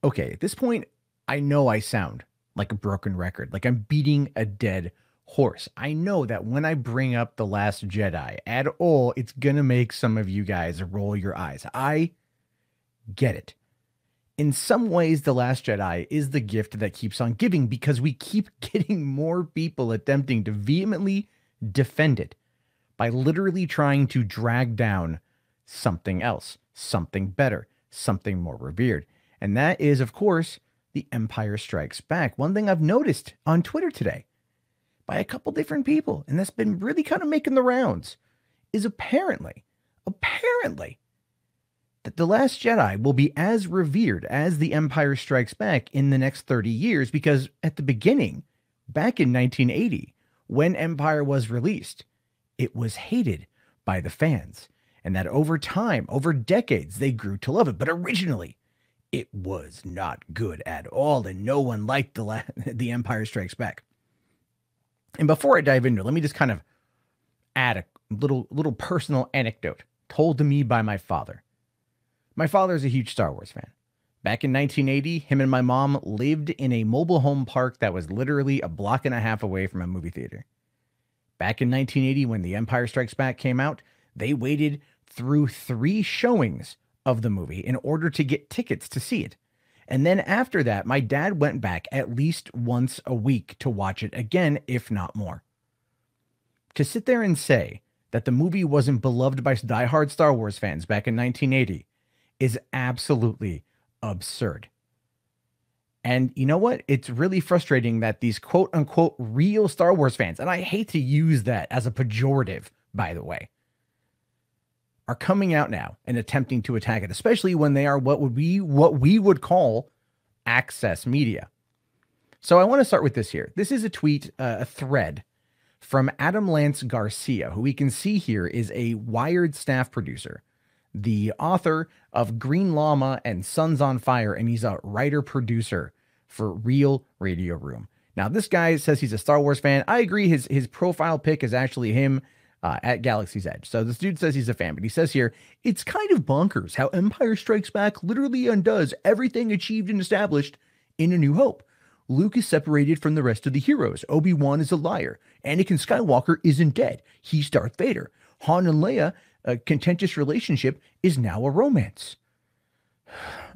Okay, at this point, I know I sound like a broken record, like I'm beating a dead horse. I know that when I bring up The Last Jedi at all, it's gonna make some of you guys roll your eyes. I get it. In some ways, The Last Jedi is the gift that keeps on giving because we keep getting more people attempting to vehemently defend it by literally trying to drag down something else, something better, something more revered. And that is, of course, The Empire Strikes Back. One thing I've noticed on Twitter today by a couple different people, and that's been really kind of making the rounds, is apparently, that The Last Jedi will be as revered as The Empire Strikes Back in the next 30 years because at the beginning, back in 1980, when Empire was released, it was hated by the fans. And that over time, over decades, they grew to love it. But originally, it was not good at all, and no one liked The Empire Strikes Back. And before I dive into it, let me just kind of add a little personal anecdote told to me by my father. My father is a huge Star Wars fan. Back in 1980, him and my mom lived in a mobile home park that was literally a block and a half away from a movie theater. Back in 1980, when The Empire Strikes Back came out, they waited through 3 showings of the movie in order to get tickets to see it. And then after that, my dad went back at least once a week to watch it again, if not more. To sit there and say that the movie wasn't beloved by diehard Star Wars fans back in 1980 is absolutely absurd. And you know what? It's really frustrating that these quote unquote real Star Wars fans, and I hate to use that as a pejorative, by the way, are coming out now and attempting to attack it, especially when they are what we would call access media. So I want to start with this here. This is a tweet, a thread from Adam Lance Garcia, who we can see here is a Wired staff producer, the author of Green Llama and Sons on Fire, and he's a writer-producer for Real Radio Room. Now, this guy says he's a Star Wars fan. I agree. His profile pic is actually him at Galaxy's Edge. So this dude says he's a fan, but he says here, it's kind of bonkers how Empire Strikes Back literally undoes everything achieved and established in A New Hope. Luke is separated from the rest of the heroes. Obi-Wan is a liar. Anakin Skywalker isn't dead. He's Darth Vader. Han and Leia, a contentious relationship, is now a romance.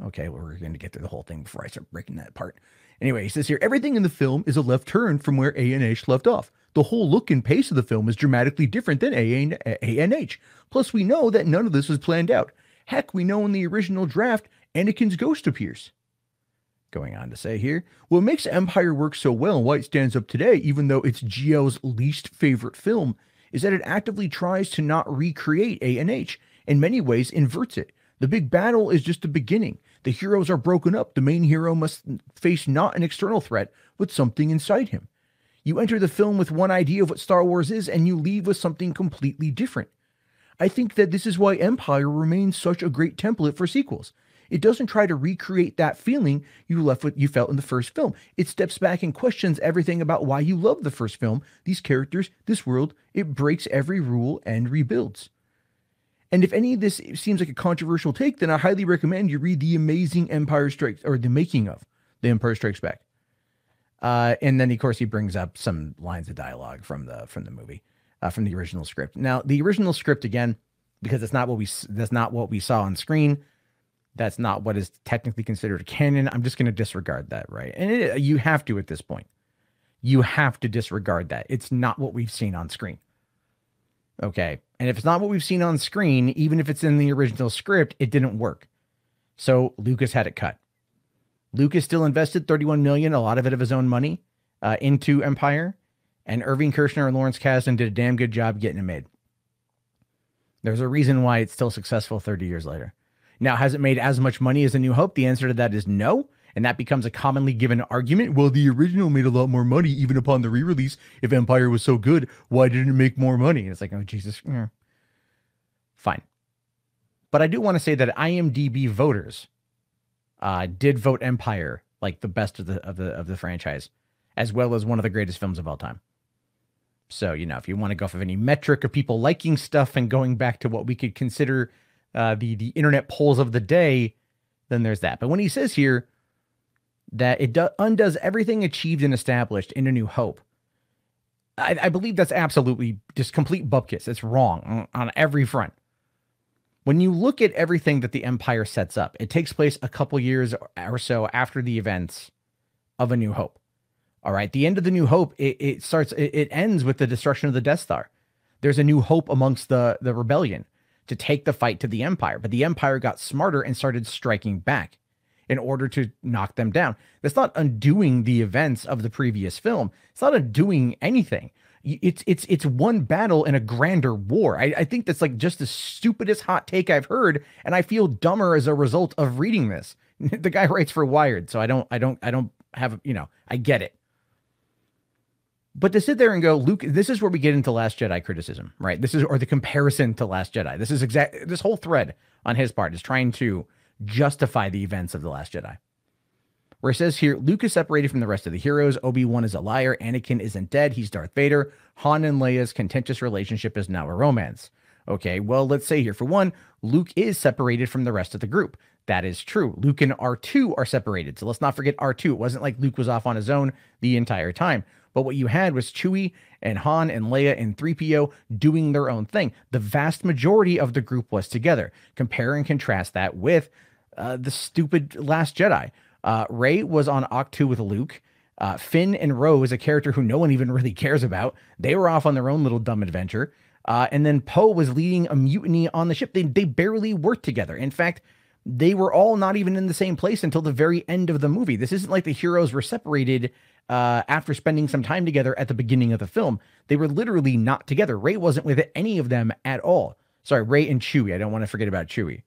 Okay, well, we're going to get through the whole thing before I start breaking that apart. Anyway, he says here, everything in the film is a left turn from where A&H left off. The whole look and pace of the film is dramatically different than A&H. Plus, we know that none of this was planned out. Heck, we know in the original draft, Anakin's ghost appears. Going on to say here, what makes Empire work so well and why it stands up today, even though it's Gio's least favorite film, is that it actively tries to not recreate A&H. In many ways, inverts it. The big battle is just the beginning. The heroes are broken up. The main hero must face not an external threat, but something inside him. You enter the film with one idea of what Star Wars is, and you leave with something completely different. I think that this is why Empire remains such a great template for sequels. It doesn't try to recreate that feeling you felt in the first film. It steps back and questions everything about why you love the first film, these characters, this world. It breaks every rule and rebuilds. And if any of this seems like a controversial take, then I highly recommend you read The Amazing Empire Strikes, or the making of The Empire Strikes Back. And then, of course, he brings up some lines of dialogue from the movie, from the original script. Now, the original script, again, because that's not what we saw on screen. That's not what is technically considered canon. I'm just going to disregard that, right? And you have to at this point. You have to disregard that. It's not what we've seen on screen. Okay. And if it's not what we've seen on screen, even if it's in the original script, it didn't work. So Lucas had it cut. Lucas still invested $31 million, a lot of it of his own money, into Empire. And Irving Kershner and Lawrence Kasdan did a damn good job getting it made. There's a reason why it's still successful 30 years later. Now, has it made as much money as A New Hope? The answer to that is no. And that becomes a commonly given argument. Well, the original made a lot more money even upon the re-release. If Empire was so good, why didn't it make more money? And it's like, oh, Jesus. Yeah. Fine. But I do want to say that IMDb voters did vote Empire like the best of the franchise, as well as one of the greatest films of all time. So, you know, if you want to go off of any metric of people liking stuff and going back to what we could consider the internet polls of the day, then there's that. But when he says here, that it undoes everything achieved and established in A New Hope. I believe that's absolutely just complete bupkis. It's wrong on every front. When you look at everything that the Empire sets up, it takes place a couple years or so after the events of A New Hope. All right, the end of The New Hope, it ends with the destruction of the Death Star. There's a new hope amongst the rebellion to take the fight to the Empire, but the Empire got smarter and started striking back in order to knock them down. That's not undoing the events of the previous film. It's not undoing anything. It's one battle in a grander war. I think that's like just the stupidest hot take I've heard, and I feel dumber as a result of reading this. The guy writes for Wired, so I don't have, I get it. But to sit there and go, Luke, this is where we get into Last Jedi criticism, right? Or the comparison to Last Jedi. This whole thread on his part is trying to justify the events of The Last Jedi. Where it says here, Luke is separated from the rest of the heroes. Obi-Wan is a liar. Anakin isn't dead. He's Darth Vader. Han and Leia's contentious relationship is now a romance. Okay, well, let's say here, for one, Luke is separated from the rest of the group. That is true. Luke and R2 are separated. So let's not forget R2. It wasn't like Luke was off on his own the entire time. But what you had was Chewie and Han and Leia and 3PO doing their own thing. The vast majority of the group was together. Compare and contrast that with the stupid Last Jedi. Rey was on Ahch-To with Luke. Finn and Rose, a character who no one even really cares about, they were off on their own little dumb adventure. And then Poe was leading a mutiny on the ship. They barely worked together. In fact, they were all not even in the same place until the very end of the movie. This isn't like the heroes were separated after spending some time together at the beginning of the film. They were literally not together. Rey wasn't with any of them at all. Sorry, Rey and Chewie. I don't want to forget about Chewie.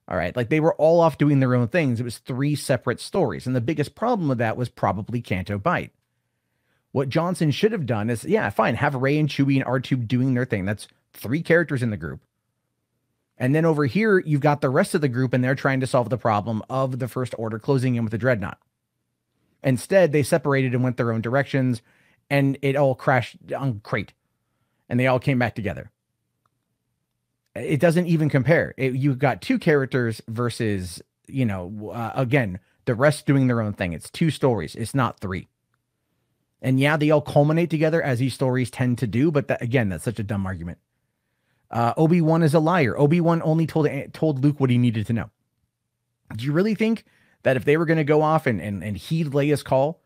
All right, like they were all off doing their own things. It was 3 separate stories. And the biggest problem with that was probably Canto Bight. What Johnson should have done is, yeah, fine, have Rey and Chewie and R2 doing their thing. That's 3 characters in the group. And then over here, you've got the rest of the group, and they're trying to solve the problem of the First Order closing in with the Dreadnought. Instead, they separated and went their own directions, and it all crashed on Crate. And they all came back together. It doesn't even compare. You've got 2 characters versus, again, the rest doing their own thing. It's 2 stories. It's not 3. And yeah, they all culminate together as these stories tend to do. But again, that's such a dumb argument. Obi-Wan is a liar. Obi-Wan only told Luke what he needed to know. Do you really think that if they were going to go off and heed Leia's call,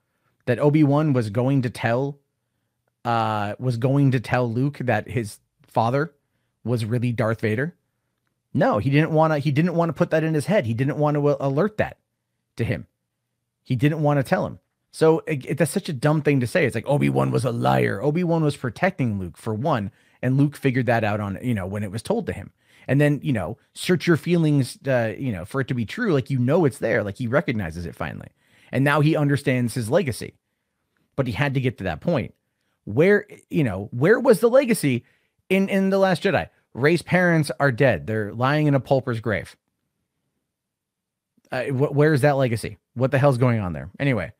that Obi-Wan was going to tell Luke that his father was really Darth Vader? No, he didn't want to put that in his head. He didn't want to alert that to him. He didn't want to tell him. So that's such a dumb thing to say. It's like Obi-Wan was a liar. Obi-Wan was protecting Luke, for one, and Luke figured that out on, when it was told to him. And then, search your feelings, for it to be true. Like, it's there. Like, he recognizes it finally. And now he understands his legacy. But he had to get to that point. Where was the legacy in The Last Jedi? Rey's parents are dead. They're lying in a pauper's grave. Where's that legacy? What the hell's going on there? Anyway.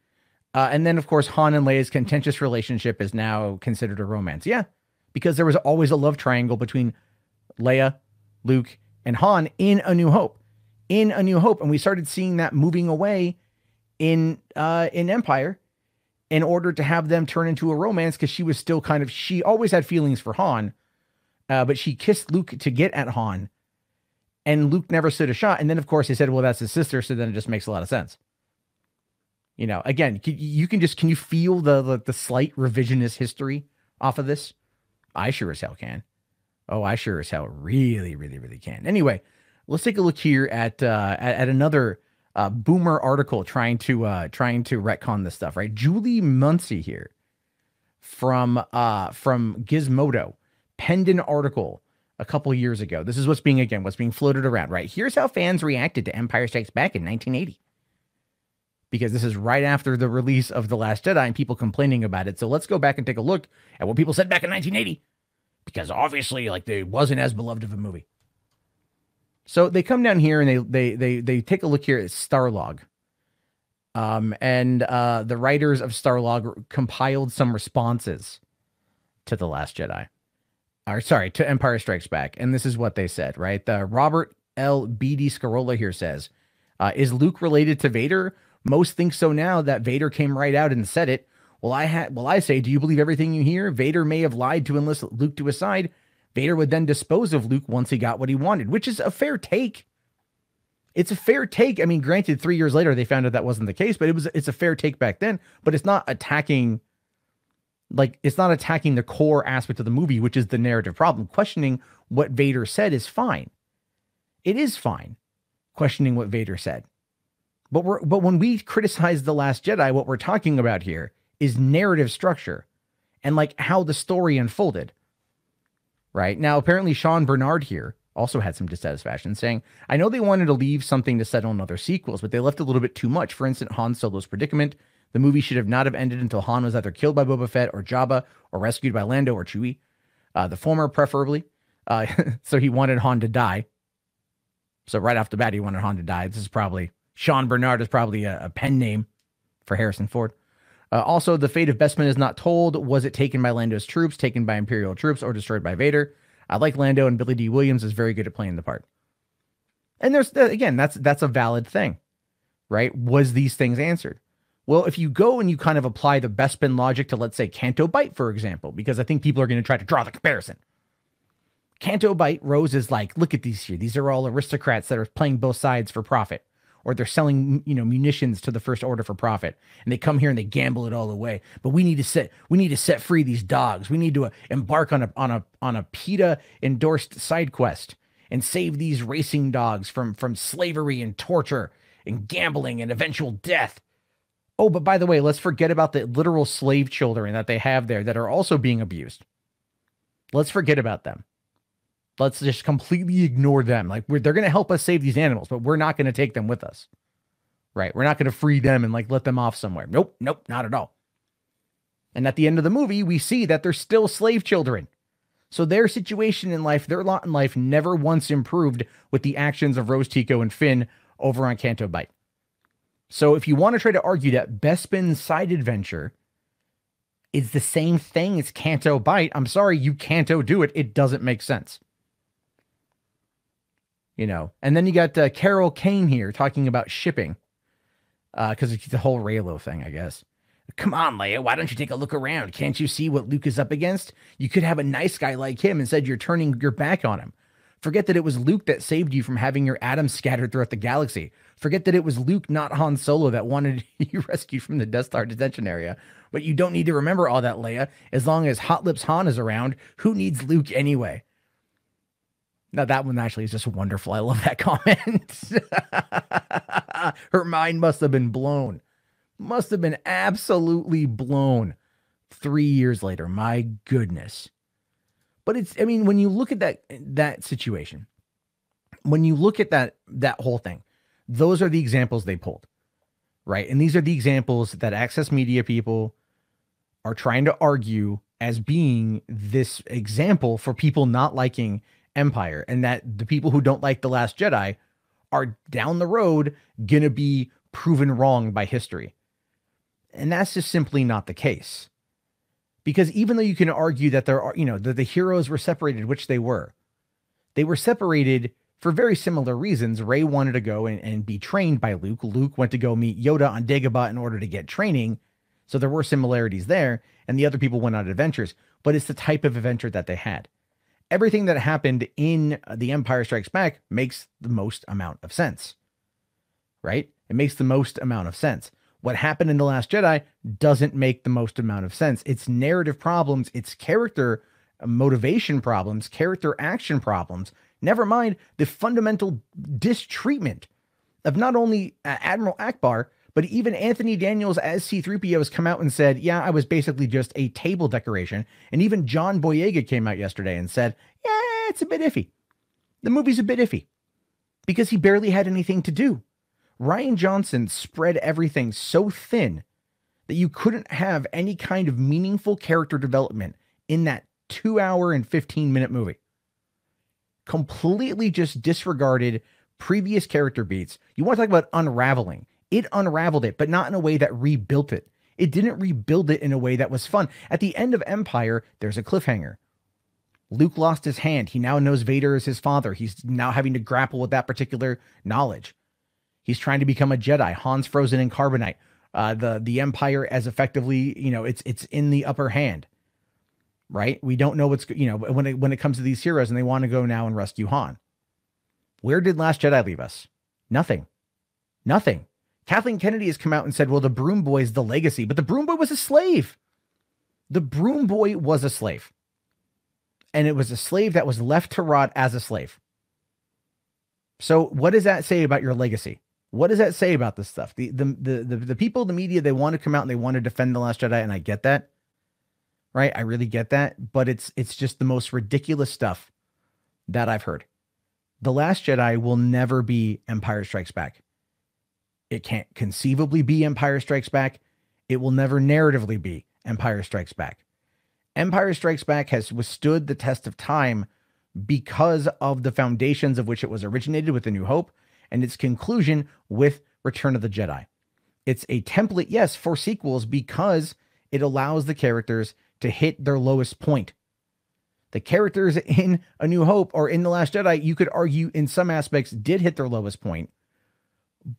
And then, of course, Han and Leia's contentious relationship is now considered a romance. Yeah, because there was always a love triangle between Leia, Luke, and Han in A New Hope. In A New Hope. And we started seeing that moving away in Empire in order to have them turn into a romance, because she was still she always had feelings for Han, but she kissed Luke to get at Han, and Luke never stood a shot. And then, of course, he said, well, that's his sister, so then it just makes a lot of sense. Again, can you feel the slight revisionist history off of this? I sure as hell can. Oh, I sure as hell really, really, really can. Anyway, let's take a look here at another boomer article trying to retcon this stuff, right? Julie Muncie here from Gizmodo penned an article a couple years ago. This is what's being floated around, right? Here's how fans reacted to Empire Strikes Back in 1980. Because this is right after the release of The Last Jedi and people complaining about it. So let's go back and take a look at what people said back in 1980. Because obviously, it wasn't as beloved of a movie. So they come down here and they take a look here at Starlog. And the writers of Starlog compiled some responses to The Last Jedi. To Empire Strikes Back. And this is what they said, right? Robert L. B.D. Scarola here says, is Luke related to Vader? Most think so now that Vader came right out and said it. I say, do you believe everything you hear? Vader may have lied to enlist Luke to his side. Vader would then dispose of Luke once he got what he wanted, which is a fair take. It's a fair take. I mean, granted, 3 years later, they found out that wasn't the case, but it's a fair take back then, but it's not attacking, it's not attacking the core aspect of the movie, which is the narrative problem. Questioning what Vader said is fine. It is fine questioning what Vader said. But when we criticize The Last Jedi, what we're talking about here is narrative structure and like how the story unfolded. Right? Now, apparently Sean Bernard here also had some dissatisfaction, saying, I know they wanted to leave something to settle in other sequels, but they left a little bit too much. For instance, Han Solo's predicament. The movie should have not have ended until Han was either killed by Boba Fett or Jabba or rescued by Lando or Chewie. The former, preferably. So he wanted Han to die. So right off the bat, he wanted Han to die. This is probably, Sean Bernard is probably a pen name for Harrison Ford. Also, the fate of Bespin is not told. Was it taken by Lando's troops, taken by Imperial troops, or destroyed by Vader? I like Lando, and Billy D. Williams is very good at playing the part. And there's, again, that's a valid thing, right? Was these things answered? Well, if you go and you kind of apply the Bespin logic to, let's say, Canto Bight, for example, because I think people are going to try to draw the comparison. Canto Bight, Rose is like, look at these here. These are all aristocrats that are playing both sides for profit. Or they're selling, munitions to the First Order for profit, and they come here and they gamble it all away. But we need to set free these dogs. We need to embark on a PETA endorsed side quest and save these racing dogs from slavery and torture and gambling and eventual death. Oh, but by the way, let's forget about the literal slave children that they have there that are also being abused. Let's forget about them. Let's just completely ignore them. Like, they're going to help us save these animals, but we're not going to take them with us. Right? We're not going to free them and let them off somewhere. Nope, not at all. And at the end of the movie, we see that they're still slave children. So their situation in life, their lot in life never once improved with the actions of Rose Tico and Finn over on Canto Bight. So if you want to try to argue that Bespin's side adventure is the same thing as Canto Bight, I'm sorry, you can't do it. It doesn't make sense. And then you got Carol Kane here talking about shipping, because it's the whole Reylo thing, I guess. Come on, Leia, why don't you take a look around? Can't you see what Luke is up against? You could have a nice guy like him. Instead, you're turning your back on him. Forget that it was Luke that saved you from having your atoms scattered throughout the galaxy. Forget that it was Luke, not Han Solo, that wanted you rescued from the Death Star detention area. But you don't need to remember all that, Leia. As long as Hot Lips Han is around, who needs Luke anyway? Now, that one actually is just wonderful. I love that comment. Her mind must have been blown. Must have been absolutely blown 3 years later. My goodness. But when you look at that situation, when you look at that whole thing, those are the examples they pulled, right? And these are the examples that Access Media people are trying to argue as being this example for people not liking Empire, and that the people who don't like The Last Jedi are down the road going to be proven wrong by history. And that's just simply not the case. Because even though you can argue that there are, that the heroes were separated, which they were separated for very similar reasons. Rey wanted to go and be trained by Luke. Luke went to go meet Yoda on Dagobah in order to get training. So there were similarities there, and the other people went on adventures, but it's the type of adventure that they had. Everything that happened in The Empire Strikes Back makes the most amount of sense, right? It makes the most amount of sense. What happened in The Last Jedi doesn't make the most amount of sense. It's narrative problems, it's character motivation problems, character action problems. Never mind the fundamental distreatment of not only Admiral Akbar, but even Anthony Daniels as C-3PO has come out and said, yeah, I was basically just a table decoration. And even John Boyega came out yesterday and said, yeah, it's a bit iffy. The movie's a bit iffy because he barely had anything to do. Rian Johnson spread everything so thin that you couldn't have any kind of meaningful character development in that 2 hour and 15-minute movie. Completely just disregarded previous character beats. You want to talk about unraveling. It unraveled it, but not in a way that rebuilt it. It didn't rebuild it in a way that was fun. At the end of Empire, there's a cliffhanger. Luke lost his hand. He now knows Vader is his father. He's now having to grapple with that particular knowledge. He's trying to become a Jedi. Han's frozen in carbonite. The Empire as effectively, it's in the upper hand, right? We don't know what's, when it comes to these heroes, and they want to go now and rescue Han. Where did Last Jedi leave us? Nothing. Nothing. Kathleen Kennedy has come out and said, well, the Broom Boy is the legacy, but the Broom Boy was a slave. The Broom Boy was a slave. And it was a slave that was left to rot as a slave. So what does that say about your legacy? What does that say about this stuff? The people, the media, they want to come out and they want to defend The Last Jedi, and I get that. Right? I really get that. But it's just the most ridiculous stuff that I've heard. The Last Jedi will never be Empire Strikes Back. It can't conceivably be Empire Strikes Back. It will never narratively be Empire Strikes Back. Empire Strikes Back has withstood the test of time because of the foundations of which it was originated with A New Hope and its conclusion with Return of the Jedi. It's a template, yes, for sequels because it allows the characters to hit their lowest point. The characters in A New Hope or in The Last Jedi, you could argue in some aspects did hit their lowest point,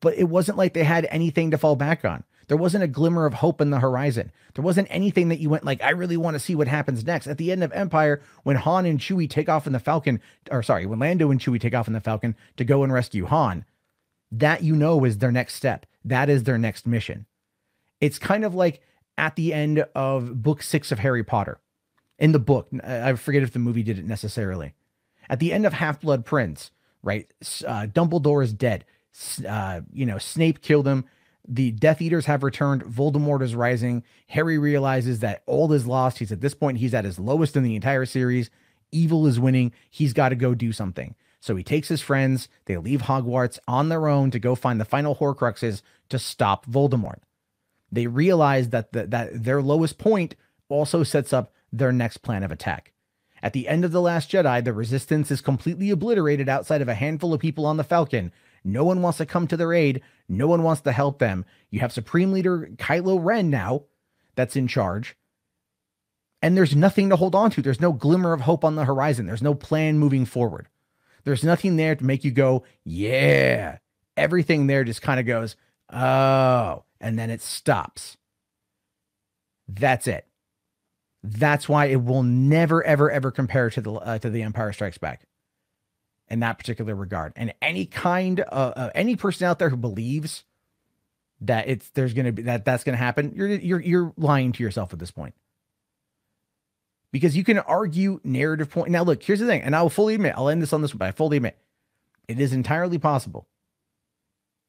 but it wasn't like they had anything to fall back on. There wasn't a glimmer of hope in the horizon. There wasn't anything that you went like, I really want to see what happens next. At the end of Empire, when Han and Chewie take off in the Falcon, when Lando and Chewie take off in the Falcon to go and rescue Han, that is their next step. That is their next mission. It's kind of like at the end of book 6 of Harry Potter. In the book, I forget if the movie did it necessarily. At the end of Half-Blood Prince, right? Dumbledore is dead. Snape killed him. The Death Eaters have returned. Voldemort is rising. Harry realizes that all is lost. He's at this point, he's at his lowest in the entire series. Evil is winning. He's got to go do something. So he takes his friends. They leave Hogwarts on their own to go find the final Horcruxes to stop Voldemort. They realize that that their lowest point also sets up their next plan of attack. At the end of The Last Jedi, the Resistance is completely obliterated outside of a handful of people on the Falcon. No one wants to come to their aid. No one wants to help them. You have Supreme Leader Kylo Ren now that's in charge. And there's nothing to hold on to. There's no glimmer of hope on the horizon. There's no plan moving forward. There's nothing there to make you go, yeah. Everything there just kind of goes, oh, and then it stops. That's it. That's why it will never, ever, ever compare to the Empire Strikes Back in that particular regard. And any any person out there who believes that that's going to happen, you're lying to yourself at this point. Because you can argue narrative point. Now, look, here's the thing, and I will fully admit, I'll end this on this one, but I fully admit, it is entirely possible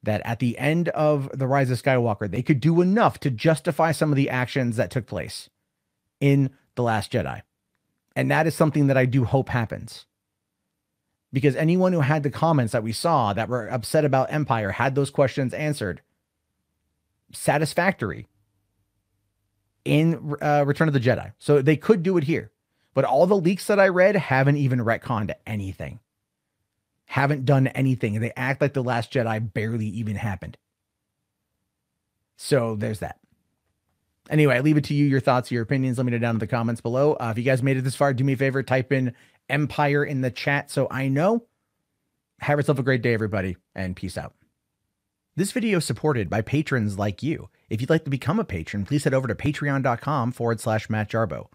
that at the end of The Rise of Skywalker, they could do enough to justify some of the actions that took place in The Last Jedi. And that is something that I do hope happens. Because anyone who had the comments that we saw that were upset about Empire had those questions answered satisfactory in Return of the Jedi. So they could do it here. But all the leaks that I read haven't even retconned anything. Haven't done anything. They act like The Last Jedi barely even happened. So there's that. Anyway, I leave it to you, your thoughts, your opinions. Let me know down in the comments below. If you guys made it this far, do me a favor, type in Empire in the chat so I know. Have yourself a great day, everybody, and peace out. This video is supported by patrons like you. If you'd like to become a patron, please head over to patreon.com/Matt Jarbo.